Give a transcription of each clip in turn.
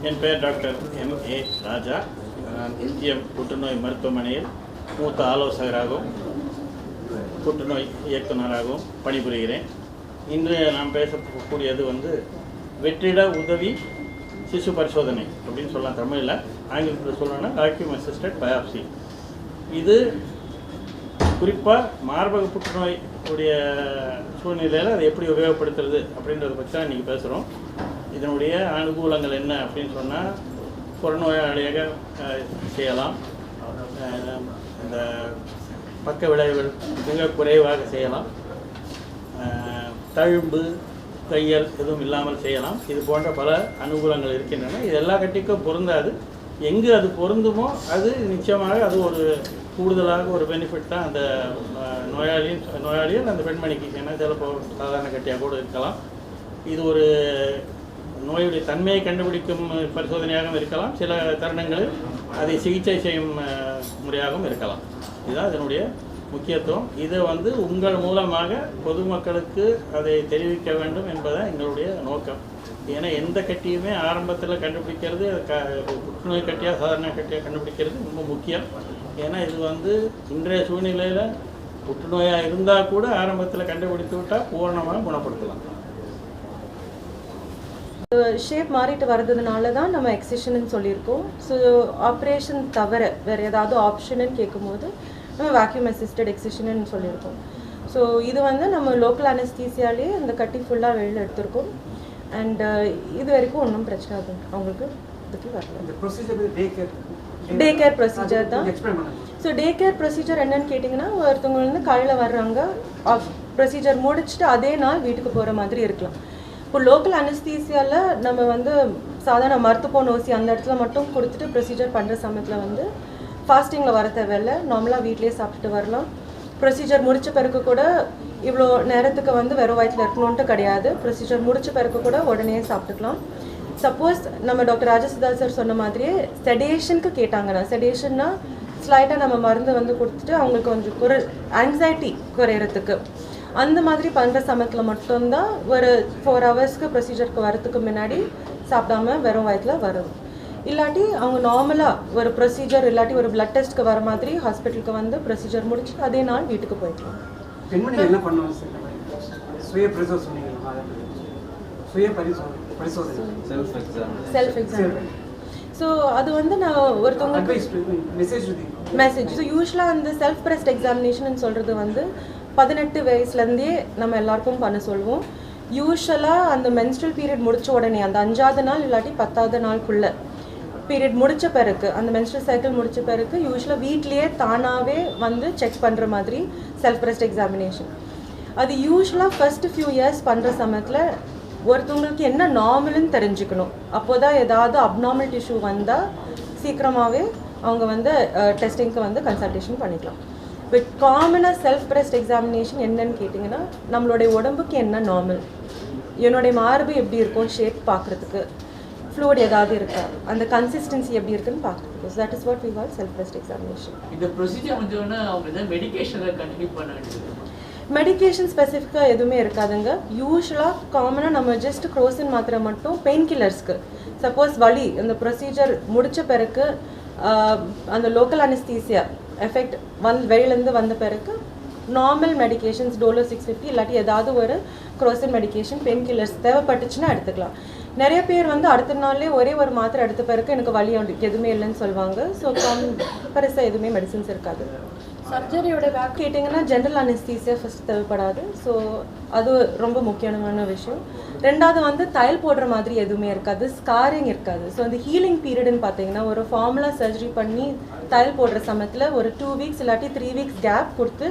என் பெயர் doctor M.A. ராஜா. நான் இந்திய புற்றுநோய் மருத்துவமனையில் மூத்த ஆலோசகராகவும் புற்றுநோய் இயக்குநராகவும் பணிபுரிகிறேன். இன்று நாம் பேசக்கூடியது வெற்றிட உதவி சிசு பரிசோதனை அப்படின்னு சொல்லலாம். தமிழில், ஆங்கிலத்தில் சொல்லணும்னா வாக்யூம் அசிஸ்டட் பயாப்சி. இது குறிப்பாக மார்பக புற்றுநோய் உடைய சூழ்நிலையில் அதை எப்படி உபயோகப்படுத்துறது அப்படின்றத பற்றி தான் இன்றைக்கி பேசுகிறோம். இதனுடைய அனுகூலங்கள் என்ன அப்படின்னு சொன்னால், புறநோயாளியாக செய்யலாம், இந்த பக்க விளைவுகள் மிக குறைவாக செய்யலாம், தழும்பு தையல் எதுவும் இல்லாமல் செய்யலாம். இது போன்ற பல அனுகூலங்கள் இருக்கின்றன. இது எல்லா கட்டிக்கும் பொருந்தாது. எங்கு அது பொருந்துமோ அது நிச்சயமாக அது ஒரு கூடுதலாக ஒரு பெனிஃபிட் தான் அந்த நோயாளியும் அந்த பெண்மணிக்கு. ஏன்னா சிலப்போ சாதாரண கட்டியாக கூட இருக்கலாம். இது ஒரு நோயுடைய தன்மையை கண்டுபிடிக்கும் பரிசோதனையாகவும் இருக்கலாம். சில தருணங்களில் அதை சிகிச்சை செய்யும் முறையாகவும் இருக்கலாம். இதுதான் இதனுடைய முக்கியத்துவம். இதை உங்கள் மூலமாக பொதுமக்களுக்கு அதை தெரிவிக்க வேண்டும் என்பதை எங்களுடைய நோக்கம். ஏன்னா எந்த கட்டியுமே ஆரம்பத்தில் கண்டுபிடிக்கிறது, புற்றுநோய் கட்டியாக சாதாரண கட்டியாக கண்டுபிடிக்கிறது ரொம்ப முக்கியம். ஏன்னா இது இன்றைய சூழ்நிலையில் புற்றுநோயாக இருந்தால் கூட ஆரம்பத்தில் கண்டுபிடித்து விட்டால் பூரணமாக குணப்படுத்தலாம். ஷேப் மாறிட்டு வர்றதுனால தான் நம்ம எக்ஸிஷன்னு சொல்லியிருக்கோம். ஸோ ஆப்ரேஷன் தவிர வேறு ஏதாவது ஆப்ஷன்னு கேட்கும்போது நம்ம வேக்யூம் அசிஸ்டட் எக்ஸிஷன்னு சொல்லியிருக்கோம். ஸோ இது நம்ம லோக்கல் அனஸ்தீசியாலே இந்த கட்டி ஃபுல்லாக வெளியில் எடுத்திருக்கோம். அண்ட் இது வரைக்கும் ஒன்றும் பிரச்சனை அது அவங்களுக்கு இதுக்கு வரல. டே கேர் ப்ரொசீஜர் தான். ஸோ டே கேர் ப்ரொசீஜர் என்னன்னு கேட்டிங்கன்னா, ஒருத்தவங்க காலையில் வர்றாங்க, ப்ரொசீஜர் முடிச்சுட்டு அதே நாள் வீட்டுக்கு போகிற மாதிரி இருக்கலாம். இப்போ லோக்கல் அனஸ்தீசியாவில் நம்ம சாதாரண மருத்துவ ஊசி அந்த இடத்துல மட்டும் கொடுத்துட்டு ப்ரொசீஜர் பண்ணுற சமயத்தில் ஃபாஸ்டிங்கில் வர தேவையில்லை. நார்மலாக வீட்லேயே சாப்பிட்டுட்டு வரலாம். ப்ரொசீஜர் முடித்த பிறகு கூட இவ்வளோ நேரத்துக்கு வெறும் வயிற்றில் இருக்கணுன்ட்டு கிடையாது. ப்ரொசீஜர் முடித்த பிறகு கூட உடனே சாப்பிட்டுக்கலாம். சப்போஸ் நம்ம டாக்டர் ராஜசிதா சார் சொன்ன மாதிரியே செடேஷனுக்கு கேட்டாங்கன்னா, செடேஷன்னா ஸ்லைட்டாக நம்ம மருந்து கொடுத்துட்டு அவங்களுக்கு கொஞ்சம் ஆங்ஸைட்டி குறையிறதுக்கு அந்த மாதிரி பண்ணுற சமயத்தில் மட்டும்தான் ஒரு 4 ஹவர்ஸ்க்கு ப்ரொசீஜருக்கு வரத்துக்கு முன்னாடி சாப்பிடாம வெறும் வயிற்றில் வரும். இல்லாட்டி அவங்க நார்மலாக ஒரு ப்ரொசீஜர் இல்லாட்டி ஒரு பிளட் டெஸ்ட்டுக்கு வர மாதிரி ஹாஸ்பிட்டலுக்கு ப்ரொசீஜர் முடிச்சுட்டு அதே நாள் வீட்டுக்கு போய்க்கலாம். என்ன பண்ணுவோம் சார்? Self exam. ஸோ அது நான் ஒருத்தவங்க மெசேஜ். ஸோ யூஸ்வலாக அந்த செல்ஃப் பிரஸ்ட் எக்ஸாமினேஷன் சொல்கிறது 18 வயசுலேருந்தே நம்ம எல்லாருக்கும் பண்ண சொல்லுவோம். யூஸ்வலாக அந்த மென்ஸ்ட்ரல் பீரியட் முடித்த உடனே அந்த 5ஆவது நாள் இல்லாட்டி 10ஆவது நாளுக்குள்ளே பீரியட் முடித்த பிறகு, அந்த மென்ஸ்ட்ரல் சைக்கிள் முடித்த பிறகு யூஸ்வலாக வீட்லேயே தானாகவே செக் பண்ணுற மாதிரி செல்ஃப் பிரஸ்ட் எக்ஸாமினேஷன். அது யூஸ்வலாக ஃபர்ஸ்ட் ஃபியூ இயர்ஸ் பண்ணுற சமயத்தில் ஒருத்தவங்களுக்கு என்ன நார்மல்னு தெரிஞ்சுக்கணும். அப்போ தான் ஏதாவது அப்நார்மல் டிஷ்யூ வந்தால் சீக்கிரமாகவே அவங்க டெஸ்டிங்க்கு கன்சல்டேஷன் பண்ணிக்கலாம். பட் காமனாக செல்ஃப் பிரஸ்ட் எக்ஸாமினேஷன் என்னன்னு கேட்டிங்கன்னா, நம்மளுடைய உடம்புக்கு என்ன நார்மல், என்னுடைய மார்பு எப்படி இருக்கும் ஷேப் பார்க்குறதுக்கு, ஃப்ளூயிட் ஏதாவது இருக்கா, அந்த கன்சிஸ்டன்சி எப்படி இருக்குன்னு பார்க்குறதுக்கு. So that is what we call self breast examination. இந்த ப்ரொசீஜர் வந்து அவங்க மெடிகேஷனை கண்டினியூ பண்ண வேண்டியது. மெடிக்கேஷன் ஸ்பெசிஃபிக்காக எதுவுமே இருக்காதுங்க. யூஸ்வலாக காமனாக நம்ம ஜஸ்ட் குரோசின் மாத்திரை மட்டும் பெயின் கில்லர்ஸ்க்கு, சப்போஸ் வலி இந்த ப்ரொசீஜர் முடித்த பிறகு அந்த லோக்கல் அனஸ்தீசியா எஃபெக்ட் வெளியிலேருந்து வந்த பிறகு நார்மல் மெடிக்கேஷன்ஸ் டோலோ 650 இல்லாட்டி ஏதாவது ஒரு குரோசின் மெடிக்கேஷன் பெயின் கில்லர்ஸ் தேவைப்பட்டுச்சுன்னா எடுத்துக்கலாம். நிறைய பேர் அடுத்த நாள்லேயே ஒரே ஒரு மாத்திரை எடுத்த பிறகு எனக்கு வலி எதுவுமே இல்லைன்னு சொல்லுவாங்க. ஸோ பெருசாக எதுவுமே மெடிசன்ஸ் இருக்காது. சர்ஜரியோட பேக் கேட்டிங்கன்னா ஜென்ரல் அனஸ்தீசியா ஃபஸ்ட் தேவைப்படாது. ஸோ அது ரொம்ப முக்கியமான விஷயம். ரெண்டாவது தையல் போடுற மாதிரி எதுவுமே இருக்காது, ஸ்காரிங் இருக்காது. ஸோ அந்த ஹீலிங் பீரியட்னு பார்த்தீங்கன்னா, ஒரு ஃபார்முலா சர்ஜரி பண்ணி தையல் போடுற சமயத்தில் ஒரு 2 வீக்ஸ் இல்லாட்டி 3 வீக்ஸ் கேப் கொடுத்து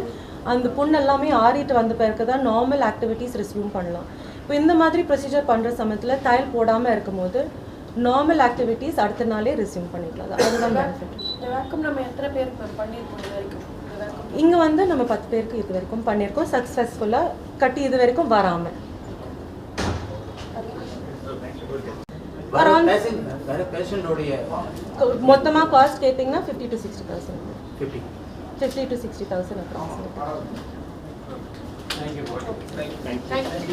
அந்த புண்ணு எல்லாமே ஆறிட்டு வந்த பிறகு தான் நார்மல் ஆக்டிவிட்டீஸ் ரெஸ்யூம் பண்ணலாம். இப்போ இந்த மாதிரி ப்ரொசீஜர் பண்ணுற சமயத்தில் தையல் போடாமல் இருக்கும்போது நார்மல் ஆக்டிவிட்டீஸ் அடுத்த நாளே ரெஸ்யூம் பண்ணிக்கலாம். அதுதான் பெனிஃபிட். நம்ம எத்தனை பேருக்கு பண்ணியிருக்கோம் இது வரைக்கும்? இங்கே நம்ம 10 பேருக்கு இது வரைக்கும் பண்ணியிருக்கோம் சக்ஸஸ்ஃபுல்லாக. கட்டி இது வரைக்கும் வராமல். மொத்தமாக காஸ்ட் கேட்டிங்கன்னா 50 to 60,000. 50 to 60,000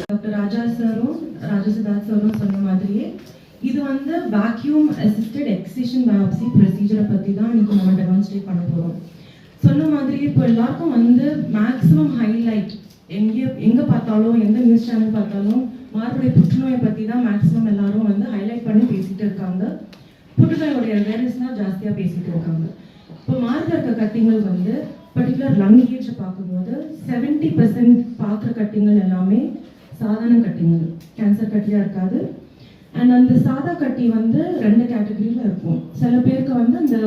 டாக்டர் ராஜா சாரும் ராஜசிதா சாரும் சொன்ன மாதிரியே இது வந்து வேக்யூம் அசிஸ்டட் எக்ஸிஷன் பயாப்சி ப்ரொசீஜரை பற்றி தான் இன்னைக்கு நம்ம டெமான்ஸ்ட்ரேட் பண்ண போகிறோம். சொன்ன மாதிரி இப்போ எல்லாருக்கும் வந்து மேக்ஸிமம் ஹைலைட் எங்கே பார்த்தாலும் எந்த நியூஸ் சேனல் பார்த்தாலும் மார்புடைய புற்றுநோயை பற்றி தான் மேக்ஸிமம் எல்லாரும் வந்து ஹைலைட் பண்ணி பேசிகிட்டு இருக்காங்க. புற்றுநோயோடைய அவேர்னஸ்னால் ஜாஸ்தியாக பேசிகிட்டு இருக்காங்க. இப்போ மார்பில் இருக்க கட்டிங்கள் வந்து பர்டிகுலர் லங் ஏஜை பார்க்கும்போது 70% பார்க்குற கட்டிங்கள் எல்லாமே சாதாரண கட்டிங்கள், கேன்சர் கட்டியாக இருக்காது. அண்ட் அந்த சாதா கட்டி வந்து 2 கேட்டகரியில் இருக்கும். சில பேருக்கு வந்து அந்த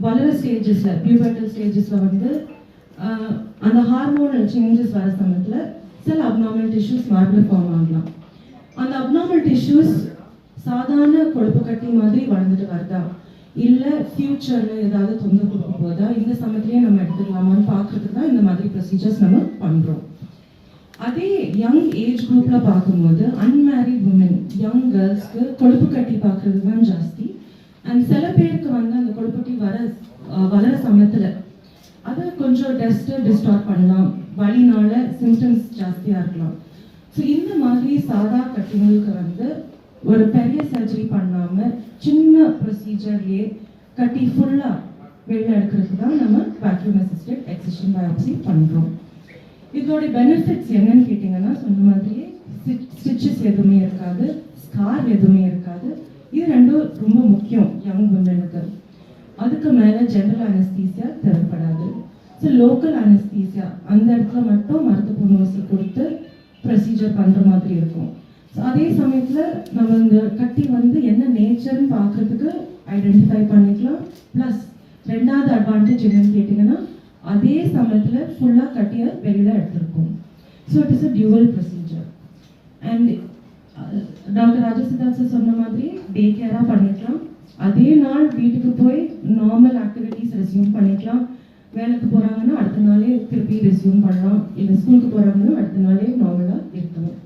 வளர ஸ்டேஜஸில் பியூபர்டல் ஸ்டேஜஸில் வந்து அந்த ஹார்மோனல் சேஞ்சஸ் வர சமயத்தில் சில அப்நார்மல் டிஷ்யூஸ் மார்பில் ஃபார்ம் ஆகலாம். அந்த அப்நார்மல் டிஷ்யூஸ் சாதாரண கொழுப்பு கட்டி மாதிரி வளர்ந்துட்டு வருதா, இல்லை ஃப்யூச்சரில் ஏதாவது தொந்தரவு கொடுக்க போதா, இந்த சமயத்துலேயே நம்ம எடுத்துக்கலாமான்னு பார்க்குறதுக்கு தான் இந்த மாதிரி ப்ரொசீஜர்ஸ் நம்ம பண்ணுறோம். அதே யங் ஏஜ் குரூப்பில் பார்க்கும்போது அன்மேரிட் உமன், யங் கேர்ள்ஸ்க்கு கொழுப்பு கட்டி பார்க்குறது தான் ஜாஸ்தி. அண்ட் சில பேருக்கு வந்து அந்த கொழுப்புட்டி வளர சமயத்தில் அதை கொஞ்சம் டிஸ்டார்ட் பண்ணலாம், வலினால சிம்டம்ஸ் ஜாஸ்தியாக இருக்கலாம். ஸோ இந்த மாதிரி சாதா கட்டிங்களுக்கு வந்து ஒரு பெரிய சர்ஜரி பண்ணாமல் சின்ன ப்ரொசீஜர்லேயே கட்டி ஃபுல்லாக வெளில எடுக்கிறதுக்கு தான் நம்ம வேக்யூம் அசிஸ்டட் எக்ஸிஷன் பயாப்சி பண்ணுறோம். இதோட பெனிஃபிட்ஸ் என்னன்னு கேட்டிங்கன்னா, சொன்ன மாதிரியே ஸ்டிச்சஸ் எதுவுமே இருக்காது, ஸ்கார் எதுவுமே இருக்காது. இது ரெண்டும் ரொம்ப முக்கியம் யங் உமனுக்கு. அதுக்கு மேலே ஜெனரல் அனஸ்தீசியா தேவைப்படாது. ஸோ லோக்கல் அனஸ்தீசியா அந்த இடத்துல மட்டும் மருத்துவ ஊசி கொடுத்து ப்ரொசீஜர் பண்ணுற மாதிரி இருக்கும். ஸோ அதே சமயத்தில் நம்ம இந்த கட்டி வந்து என்ன நேச்சர்னு பார்க்குறதுக்கு ஐடென்டிஃபை பண்ணிக்கலாம். ப்ளஸ் ரெண்டாவது அட்வான்டேஜ் என்னன்னு கேட்டிங்கன்னா, அதே சமயத்தில் ஃபுல்லாக கட்டியை வெளியில் எடுத்திருக்கோம். So it is a dual procedure. And doctor ராஜசிதாஸ் சார் சொன்ன மாதிரி டே கேராக பண்ணிக்கலாம். அதே நாள் வீட்டுக்கு போய் நார்மல் ஆக்டிவிட்டீஸ் ரெஸ்யூம் பண்ணிக்கலாம். வேலைக்கு போகிறாங்கன்னா அடுத்த நாளே திருப்பி ரெஸ்யூம் பண்ணலாம், இல்லை ஸ்கூலுக்கு போகிறாங்கன்னா அடுத்த நாளே நார்மலாக இருக்கணும்.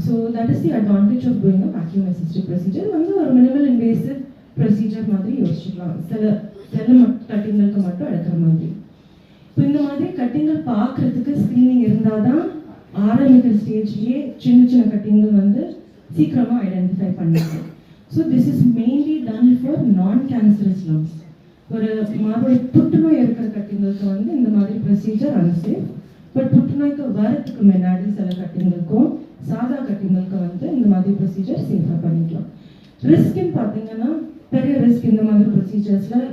So that is the advantage of doing a vacuum assisted procedure. வந்து ஒரு மினிமல் இன்வேசிவ் ப்ரொசீஜர் மாதிரி யோசிச்சுக்கலாம், சில கட்டிங்களுக்கு மட்டும் எடுக்கிற மாதிரி. இப்போ இந்த மாதிரி கட்டிங்கள் பார்க்குறதுக்கு ஸ்க்ரீனிங் இருந்தால் தான் ஆரம்பிக்கிற ஸ்டேஜ்லேயே சின்ன கட்டிங்கள் வந்து சீக்கிரமாக ஐடென்டிஃபை பண்ணிக்கலாம். So this is mainly done for நான் கேன்சரஸ் லங்ஸ். ஒரு மார்புடைய புற்றுநோய் இருக்கிற கட்டிங்களுக்கு வந்து இந்த மாதிரி ப்ரொசீஜர் அன்சேஃப். பட் புற்றுநோய்க்கு வரத்துக்கு முன்னாடி சில கட்டிங்களுக்கும் சாதா கட்டிங்களுக்கு வந்து இந்த மாதிரி ப்ரொசீஜர் சேஃபாக பண்ணிக்கலாம். ரிஸ்க்னு பார்த்தீங்கன்னா, பெரிய ரிஸ்க் இந்த மாதிரி ப்ரொசீஜர்ஸில்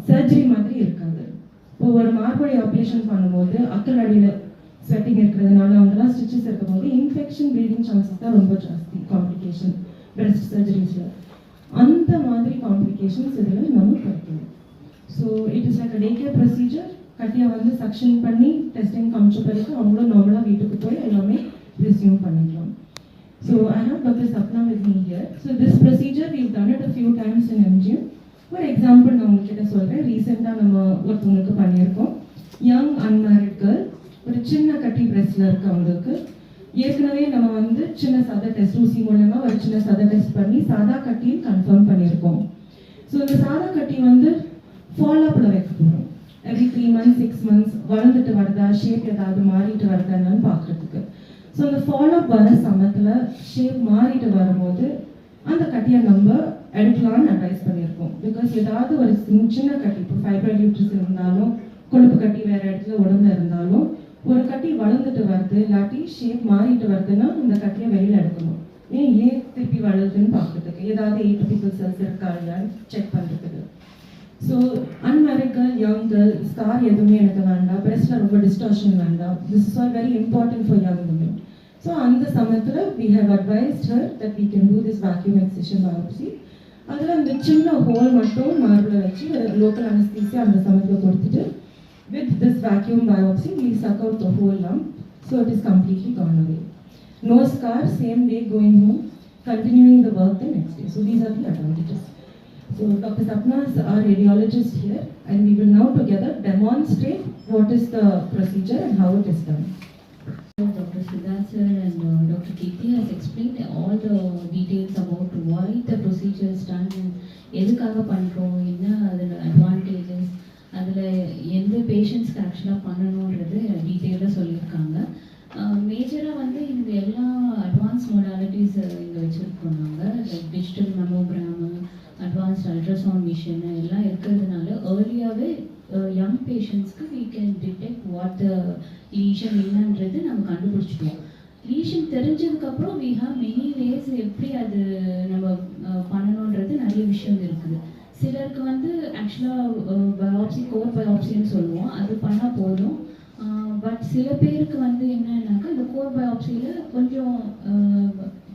சர்ஜரி மாதிரி இருக்காது. இப்போ ஒரு மார்புடைய ஆப்ரேஷன் பண்ணும்போது அக்கல் அடியில் ஸ்வெட்டிங் இருக்கிறதுனால அவங்கெல்லாம் ஸ்டிச்சஸ் இருக்கும்போது இன்ஃபெக்ஷன் ப்ளீடிங் சான்சஸ் தான் ரொம்ப ஜாஸ்தி காம்ப்ளிகேஷன் பிரெஸ்ட் சர்ஜரிஸில். அந்த மாதிரி காம்ப்ளிகேஷன்ஸ் இதில் நம்ம கிடைக்கணும். So it is like a day care procedure. கட்டியை வந்து சக்ஷன் பண்ணி டெஸ்டிங் காமிச்ச பிறகு அவங்களும் நார்மலாக வீட்டுக்கு போய் எல்லாமே ரெஸ்யூம் பண்ணிக்கலாம். So I have doctor Sapna with me here. So this procedure we've done it a few times in MGM. For example நான் உங்ககிட்ட சொல்கிறேன், ரீசெண்டாக நம்ம ஒருத்தவங்களுக்கு பண்ணியிருக்கோம். யங் அன்மேரிட் கேர்ள், ஒரு சின்ன கட்டி பிரெஸ்டில் இருக்கவங்களுக்கு ஏற்கனவே நம்ம வந்து சின்ன சதை டெஸ்ட் ஊசி மூலமா ஒரு சின்ன சதை டெஸ்ட் பண்ணி சாதா கட்டியும் கன்ஃபார்ம் பண்ணியிருக்கோம். ஸோ இந்த சாதா கட்டி வந்து ஃபாலோஅப்பில் வைக்க போகிறோம். எவ்ரி 3 months 6 months வளர்ந்துட்டு வருதா, ஷேப் ஏதாவது மாறிட்டு வருதான்னு பார்க்குறதுக்கு. ஸோ அந்த ஃபாலோஅப் வர சமயத்தில் ஷேப் மாறிட்டு வரும்போது அந்த கட்டியை நம்ம எடுக்கலாம்னு அட்வைஸ் பண்ணியிருக்கோம். பிகாஸ் ஏதாவது ஒரு சின்ன கட்டி, இப்போ ஃபைப்ராய்ட் யூட்ரஸ் இருந்தாலும் கொழுப்பு கட்டி வேறு இடத்துல உடம்புல இருந்தாலும் ஒரு கட்டி வளர்ந்துட்டு வருது இல்லாட்டி ஷேப் மாறிட்டு வருதுன்னா அந்த கட்டியை வெளியில் எடுக்கணும். ஏன் திருப்பி வளருதுன்னு பார்க்குறதுக்கு, ஏதாவது ஏடிபிக்கல் செல்ஸ் இருக்கா இல்லையான்னு செக் பண்ணுறதுக்கு. So unmarried girl, young girl, scar எதுவுமே எனக்கு வேண்டாம், பிரெஸ்ட்டில் ரொம்ப டிஸ்டார்ஷன் வேண்டாம். This is all very important for young women. So அந்த சமயத்தில் we have advised her that we can do this vacuum excision biopsy. அதில் அந்த சின்ன ஹோல் மட்டும் மார்பில் வச்சு லோக்கல் அனஸ்தீசியா அந்த சமயத்தில் கொடுத்துட்டு with this vacuum biopsy we suck out the whole lump, so it is completely gone away. No scar, same day going home, continuing the work the next day. So these are the advantages. So Dr. Sapna is our radiologist here, and we will now together demonstrate what is the procedure and how it is done. Dr. Siddharth sir and Dr. Kirti has explained all the details about why the procedure is done and எதுக்காக பண்ணுறோம், என்ன அதில் advantages, அதில் எந்த பேஷண்ட்ஸ்க்கு ஆக்சுவலாக பண்ணணுன்றது டீட்டெயிலாக சொல்லியிருக்காங்க. மேஜராக வந்து இந்த எல்லா அட்வான்ஸ் மொடாலிட்டிஸ் இங்கே வச்சுருக்கோம். நாங்கள் like digital mammogram, advanced ultrasound machine எல்லாம் இருக்கிறதுனால ஏர்லியாகவே யங் பேஷண்ட்ஸ்க்கு we can detect what the lesion என்னன்றது நம்ம கண்டுபிடிச்சிடுவோம். லீஷன் தெரிஞ்சதுக்கப்புறம் we have many ways எப்படி அது நம்ம பண்ணணுன்றது நிறைய விஷயம் இருக்குது. சிலருக்கு வந்து ஆக்சுவலாக பயாப்சி கோர் பயாப்சின்னு சொல்லுவோம், அது பண்ணால் போதும். பட் சில பேருக்கு வந்து என்னன்னாக்கா இந்த கோர் பயாப்சியில் கொஞ்சம்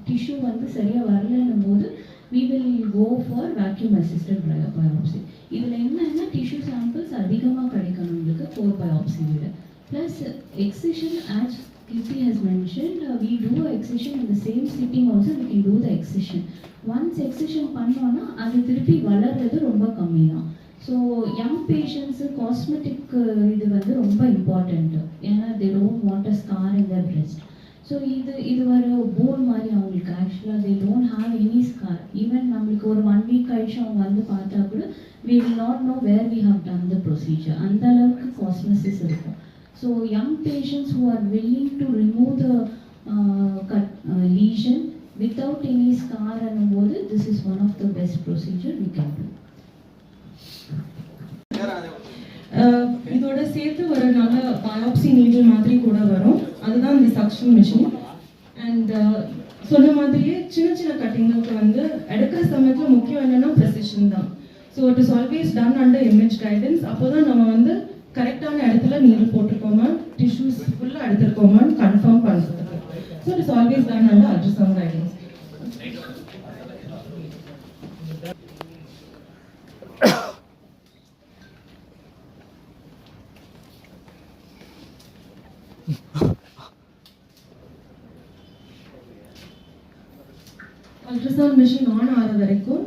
டிஷ்யூ வந்து சரியாக வரலன்னும் போது we will go for vacuum assisted biopsy. இதில் என்னென்னா டிஷ்யூ சாம்பிள்ஸ் அதிகமாக கிடைக்கும் நம்மளுக்கு கோர் பயாப்சி விட. Plus எக்ஸிஷன் as Kirti has mentioned, we do a excision in the same sitting also we can do the excision. Once excision பண்ணோன்னா அது திருப்பி வளர்றது ரொம்ப கம்மி தான். ஸோ யங் பேஷண்ட்ஸு காஸ்மெட்டிக் இது வந்து ரொம்ப இம்பார்ட்டண்ட்டு, ஏன்னா they don't want a scar in their breast. So இது ஒரு போன் மாதிரி அவங்களுக்கு ஆக்சுவலாக they don't have any scar. Even நம்மளுக்கு ஒரு 1 week கழிச்சு அவங்க வந்து பார்த்தா கூட we will not know where we have done the procedure. அந்த அளவுக்கு காஸ்மெசிஸ் இருக்கும். So young patients who are willing to remove the lesion without any scar and this is one of the best procedure we can do. இதோட சேர்த்து ஒரு நல்ல biopsy needle மாதிரி கூட வரும், அதுதான் இந்த சக்ஷன் மிஷின். அண்ட் சொன்ன மாதிரியே சின்ன சின்ன கட்டிங்களுக்கு வந்து எடுக்கிற சமயத்தில் முக்கியம் என்னன்னா ப்ரெசிஷன் தான். So it is always ton under image guidance. அப்போ தான் நம்ம வந்து கரெக்டான இடத்துல நீடில் போட்டிருக்கோமா, டிஷ்யூஸ் ஃபுல்லாக எடுத்துருக்கோமான்னு கன்ஃபார்ம் பண்ணுறதுக்கு. So it is always ton under ultrasound guidance. Ultrasound machine on ஆகிற வரைக்கும்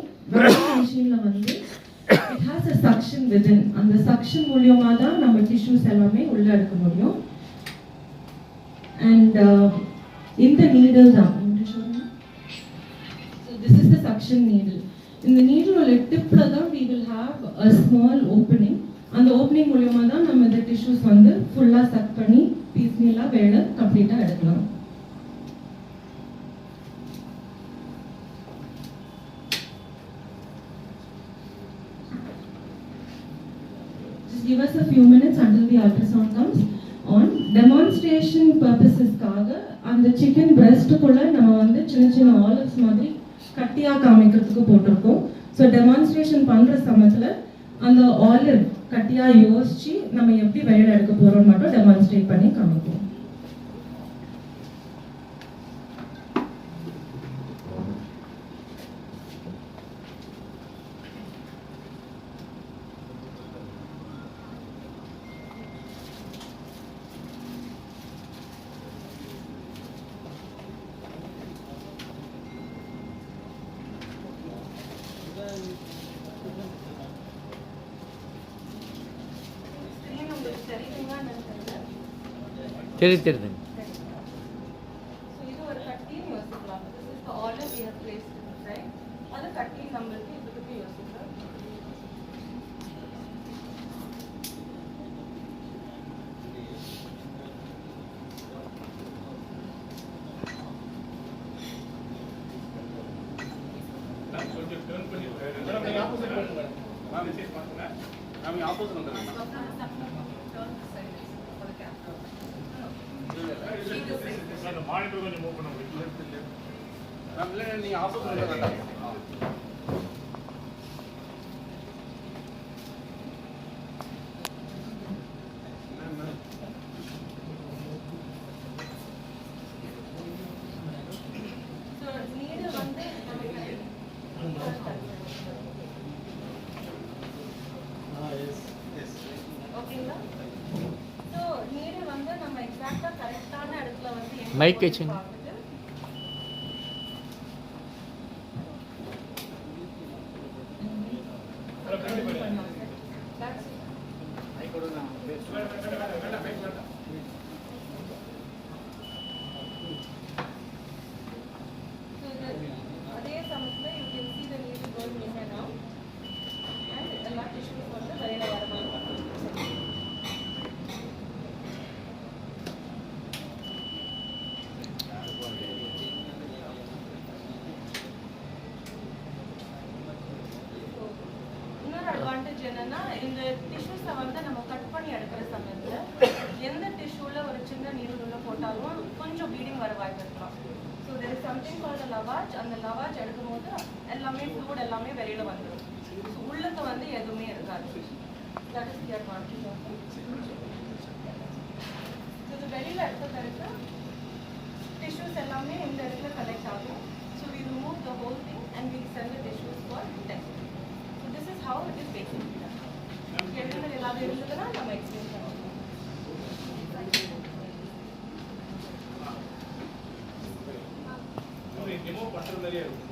மிஷினில் வந்து it has a suction within. அந்த suction மூலியமா தான் நம்ம டிஷ்யூஸ் எல்லாமே உள்ள எடுக்க முடியும். And இந்த நீடில் தான், so this is the suction needle. இந்த நீடிலோட டிப்ல தான் we will have a small opening. அந்த ஓப்பனிங் மூலியமா தான் நம்ம இந்த டிஷ்யூஸ் வந்து ஃபுல்லா சக் பண்ணி பீஸ்மீலா வேலை கம்ப்ளீட்டா எடுக்கலாம். Give us a few minutes until the ultrasound comes on. Demonstration purposes-காக அந்த chicken breast-குள்ள நம்ம வந்து சின்ன சின்ன olives மாதிரி கட்டியா காமிக்கிறதுக்கு போட்டிருக்கோம். ஸோ டெமான்ஸ்ட்ரேஷன் பண்ற சமயத்தில் அந்த ஆலிவ் கட்டியா யோசிச்சு நம்ம எப்படி வெளியில எடுக்க போறோம்னு மட்டும் டெமான்ஸ்ட்ரேட் பண்ணி காமிப்போம். சரி தெரியுது. இது ஒரு கட்டின்னு யோசிக்கலாம். This is the order we have placed inside. அது கட்டி நம்மளுக்கு இதுக்கு யோசிக்கலாம். கொஞ்சம் டர்ன் பண்ணி மேடம் நீங்க ஆப்போசிட் பண்ணுங்க மேம் மெசேஜ் பண்ணுங்க நாம ஆப்போசிட் வந்துருங்க அந்த மானிட்டர் கொஞ்சம் மூவ் பண்ண முடியல மேம் இல்ல நீங்க ஆப்போசிட் வந்துருங்க மைக் வச்சுங்க. அதே சமயத்தில் you can see the needle going in and out and எல்லா tissues வந்து வெளியில வர மாதிரி என்னன்னா இந்த டிஷ்யூஸை வந்து நம்ம கட் பண்ணி எடுக்கிற சமயத்தில் எந்த டிஷ்யூவில் ஒரு சின்ன நீர் உள்ள போட்டாலும் கொஞ்சம் ப்ளீடிங் வர வாய்ப்பு இருக்கலாம். So there is something called lavage. அந்த லவாஜ் எடுக்கும்போது எல்லாமே ஃப்ளூட் எல்லாமே வெளியில் வந்துடும். ஸோ உள்ளுக்கு வந்து எதுவுமே இருக்காது. That is clear marking. இது வெளியில் எடுத்த பிறகு டிஷ்யூஸ் எல்லாமே இந்த இடத்துல கலெக்ட் ஆகும். So we remove the whole thing and we send the tissues for test. So this is how it is basically done. கேள்விகள் ஏதாவது இருந்ததுன்னா நம்ம எக்ஸ்பிளைன் பண்ணுவோம். டெமோ பண்ற மாதிரியே இருக்கும்.